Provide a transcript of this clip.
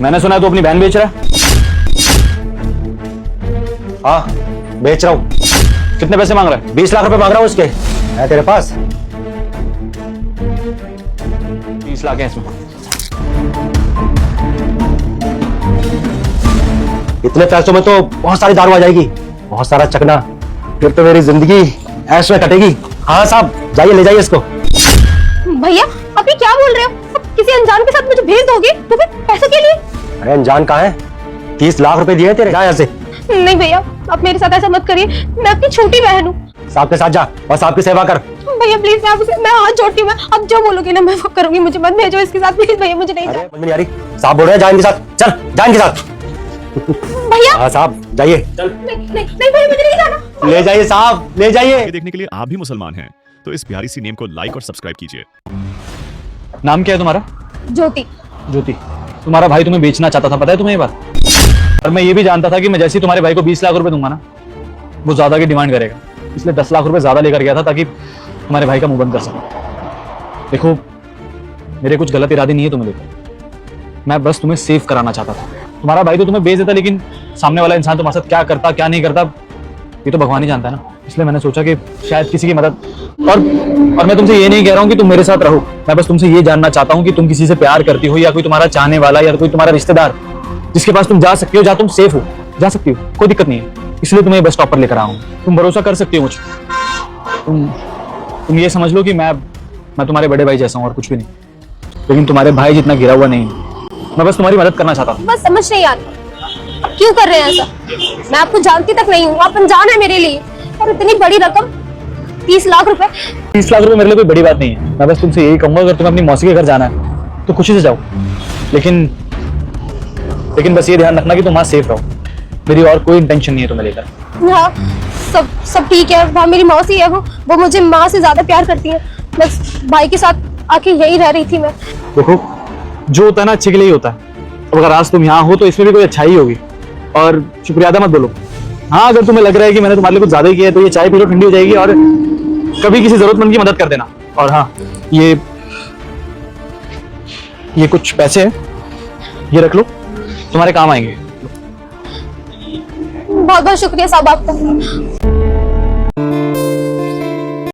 मैंने सुना है तू अपनी बहन बेच रहा है। हाँ, बेच रहा हूँ। कितने पैसे मांग रहा है? 20 लाख रुपए मांग रहा हूँ उसके। है तेरे पास? 30 लाख है इसमें। इतने पैसों में तो बहुत सारी दारू आ जाएगी, बहुत सारा चकना, फिर तो मेरी जिंदगी ऐश में कटेगी। हाँ साहब, जाइए ले जाइए इसको। भैया आप ये क्या बोल रहे हो? आप किसी अनजान के साथ मुझे भेज दोगे? तो फिर पैसों के लिए? अरे अनजान कहाँ है? 30 लाख रुपए दिए तेरे, जा यहाँ से। नहीं भैया, आप मेरे साथ ऐसा मत करिए, मैं आपकी छोटी बहन हूँ। साहब के साथ जा और साहब की सेवा कर। भैया प्लीज, मैं हाथ जोड़ती हूँ, आप जो बोलोगे ना मैं वो करूंगी, मुझे मत भेजो इसके साथ प्लीज भैया, मुझे नहीं अरे जाना। समझ में नहीं आ रही, साहब बोल रहे हैं जा इनके साथ, चल जा इनके साथ। भैया हाँ साहब जाइए, नहीं भैया, मुझे नहीं जाना। ले जाइए साहब, ले जाइए। ये देखने के लिए आप भी मुसलमान हैं तो इस प्यारी सी नेम को लाइक और सब्सक्राइब कीजिए। नाम क्या है तुम्हारा? ज्योति। ज्योति। तुम्हारा भाई तुम्हें बेचना चाहता था, पता है तुम्हें ये बात? और मैं ये भी जानता था कि मैं जैसे ही तुम्हारे भाई को 20 लाख रुपए दूंगा ना, वो ज्यादा की डिमांड करेगा, इसलिए 10 लाख रुपए ज्यादा लेकर गया था ताकि तुम्हारे भाई का मुंह बंद कर सके। देखो, मेरे कुछ गलत इरादे नहीं है तुम्हें लेकर, मैं बस तुम्हें सेव कराना चाहता था। तुम्हारा भाई तो तुम्हें बेच देता, लेकिन सामने वाला इंसान तुम्हारे साथ क्या करता क्या नहीं करता ये तो भगवान ही जानता है ना। इसलिए मैंने सोचा कि शायद किसी की मदद, और मैं तुमसे ये नहीं कह रहा हूँ कि तुम मेरे साथ रहो, मैं बस तुमसे ये जानना चाहता हूँ कि तुम किसी से प्यार करती हो या कोई तुम्हारा चाहने वाला या कोई तुम्हारा रिश्तेदार जिसके पास तुम जा सकती हो, जहाँ तुम सेफ हो, जा सकती हो, कोई दिक्कत नहीं है। इसलिए तुम्हें बस स्टॉप पर लेकर आया हूँ। तुम भरोसा कर सकती हो मुझ पर। तुम ये समझ लो कि मैं तुम्हारे बड़े भाई जैसा हूँ और कुछ भी नहीं, लेकिन तुम्हारे भाई जितना घिरा हुआ नहीं है। मैं बस तुम्हारी मदद करना चाहता हूँ। बस समझ नहीं आती क्यों कर रहे हैं ऐसा? मैं आपको जानती तक नहीं हूँ, आप अनजान है मेरे लिए, और इतनी बड़ी रकम 30 लाख रुपए। 30 लाख रुपए मेरे लिए कोई बड़ी बात नहीं है। मैं बस तुमसे यही कहूंगा, अगर तुम्हें अपनी मौसी के घर जाना है तो खुशी से जाओ, लेकिन बस ये ध्यान रखना कि तुम वहां सेफ रहो। मेरी और कोई इंटेंशन नहीं है तुम्हें लेकर। हाँ, सब ठीक है। वहाँ मेरी मौसी है, वो मुझे माँ से ज्यादा प्यार करती है। बस भाई के साथ आके यही रह रही थी मैं। देखो, जो होता है ना अच्छे के लिए ही होता है। अब अगर आज तुम यहाँ हो तो इसमें भी कोई अच्छाई होगी, और शुक्रिया मत बोलो। हाँ, अगर तुम्हें लग रहा है कि मैंने तुम्हारे लिए कुछ ज्यादा ही किया है तो ये चाय पी लो, ठंडी हो जाएगी, और कभी किसी जरूरतमंद की मदद कर देना। और हाँ, ये कुछ पैसे हैं, ये रख लो, तुम्हारे काम आएंगे। बहुत बहुत शुक्रिया साहब आपका।